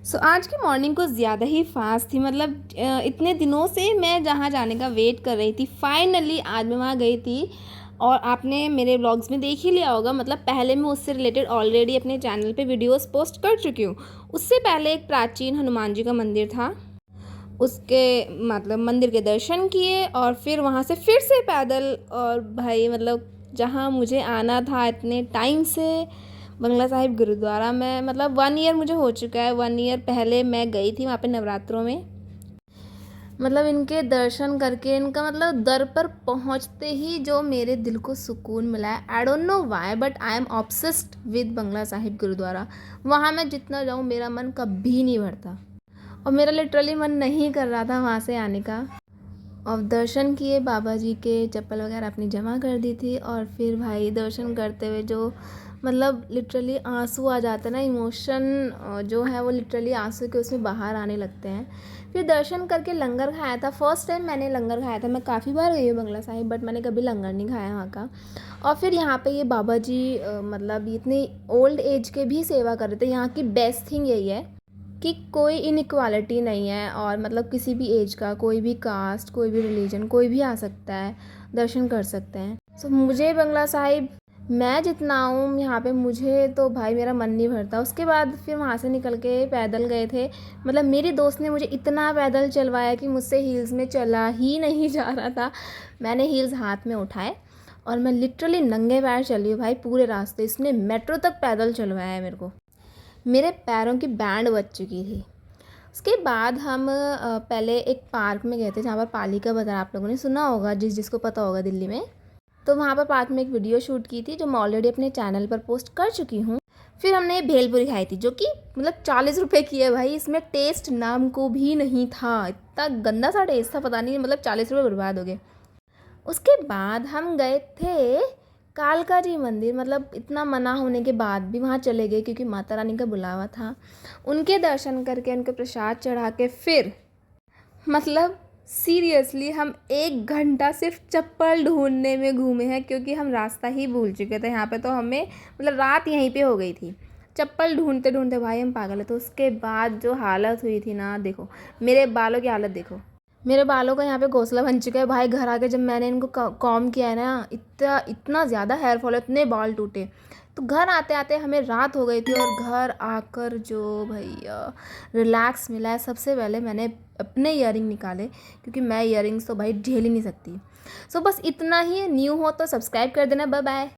आज की मॉर्निंग कुछ ज़्यादा ही फास्ट थी। मतलब इतने दिनों से मैं जहाँ जाने का वेट कर रही थी, फाइनली आज मैं वहाँ गई थी। और आपने मेरे व्लॉग्स में देख ही लिया होगा, मतलब पहले मैं उससे रिलेटेड ऑलरेडी अपने चैनल पे वीडियोस पोस्ट कर चुकी हूँ। उससे पहले एक प्राचीन हनुमान जी का मंदिर था, उसके मतलब मंदिर के दर्शन किए और फिर वहाँ से फिर से पैदल। और भाई मतलब जहाँ मुझे आना था इतने टाइम से, बंगला साहिब गुरुद्वारा में, मतलब 1 ईयर मुझे हो चुका है। 1 ईयर पहले मैं गई थी वहाँ पे नवरात्रों में। मतलब इनके दर्शन करके, इनका मतलब दर पर पहुँचते ही जो मेरे दिल को सुकून मिला है, I don't know why but I am obsessed with Bangla Sahib Gurudwara. वहाँ मैं जितना जाऊँ मेरा मन कभी नहीं भरता, और मेरा लिटरली मन नहीं कर रहा था वहाँ से आने का। और दर्शन किए बाबा जी के, चप्पल वगैरह अपनी जमा कर दी थी। और फिर भाई दर्शन करते हुए जो मतलब लिटरली आंसू आ जाते हैं ना, इमोशन जो है वो लिटरली आंसू के उसमें बाहर आने लगते हैं। फिर दर्शन करके लंगर खाया था। फर्स्ट टाइम मैंने लंगर खाया था। मैं काफ़ी बार गई हूँ बंगला साहिब, बट मैंने कभी लंगर नहीं खाया वहाँ का। और फिर यहाँ पे ये बाबा जी मतलब इतनी ओल्ड एज के भी सेवा कर रहे थे। यहाँ की बेस्ट थिंग यही है कि कोई इनइक्वालिटी नहीं है, और मतलब किसी भी एज का, कोई भी कास्ट, कोई भी रिलीजन, कोई भी आ सकता है, दर्शन कर सकते हैं। मुझे बंगला साहिब, मैं जितना हूँ यहाँ पे, मुझे तो भाई मेरा मन नहीं भरता। उसके बाद फिर वहाँ से निकल के पैदल गए थे। मतलब मेरी दोस्त ने मुझे इतना पैदल चलवाया कि मुझसे हील्स में चला ही नहीं जा रहा था। मैंने हील्स हाथ में उठाए और मैं लिटरली नंगे पैर चली हूँ भाई पूरे रास्ते। इसने मेट्रो तक पैदल चलवाया है मेरे को। मेरे पैरों की बैंड बज चुकी थी। उसके बाद हम पहले एक पार्क में गए थे जहाँ पर पालिका बाज़ार, आप लोगों ने सुना होगा, जिसको पता होगा दिल्ली में। तो वहाँ पर पार्क में एक वीडियो शूट की थी जो मैं ऑलरेडी अपने चैनल पर पोस्ट कर चुकी हूँ। फिर हमने भेलपुरी खाई थी जो कि मतलब 40 रुपये की है भाई। इसमें टेस्ट नाम को भी नहीं था, इतना गंदा सा टेस्ट था, पता नहीं, मतलब 40 रुपये बर्बाद हो गए। उसके बाद हम गए थे कालका जी मंदिर। मतलब इतना मना होने के बाद भी वहाँ चले गए क्योंकि माता रानी का बुलावा था। उनके दर्शन करके, उनके प्रसाद चढ़ा के फिर मतलब सीरियसली हम 1 घंटा सिर्फ चप्पल ढूंढने में घूमे हैं, क्योंकि हम रास्ता ही भूल चुके थे यहाँ पे। तो हमें मतलब रात यहीं पे हो गई थी चप्पल ढूंढते ढूंढते। भाई हम पागल है। तो उसके बाद जो हालत हुई थी ना, देखो मेरे बालों की हालत देखो। मेरे बालों का यहाँ पे घोंसला बन चुका है भाई। घर आके जब मैंने इनको कॉम किया है ना, इतना इतना ज़्यादा हेयर फॉल है, इतने बाल टूटे। तो घर आते आते हमें रात हो गई थी, और घर आकर जो भैया रिलैक्स मिला है, सबसे पहले मैंने अपने ईयरिंग निकाले, क्योंकि मैं ईयरिंग्स तो भाई झेल ही नहीं सकती। बस इतना ही। न्यू हो तो सब्सक्राइब कर देना। Bye bye.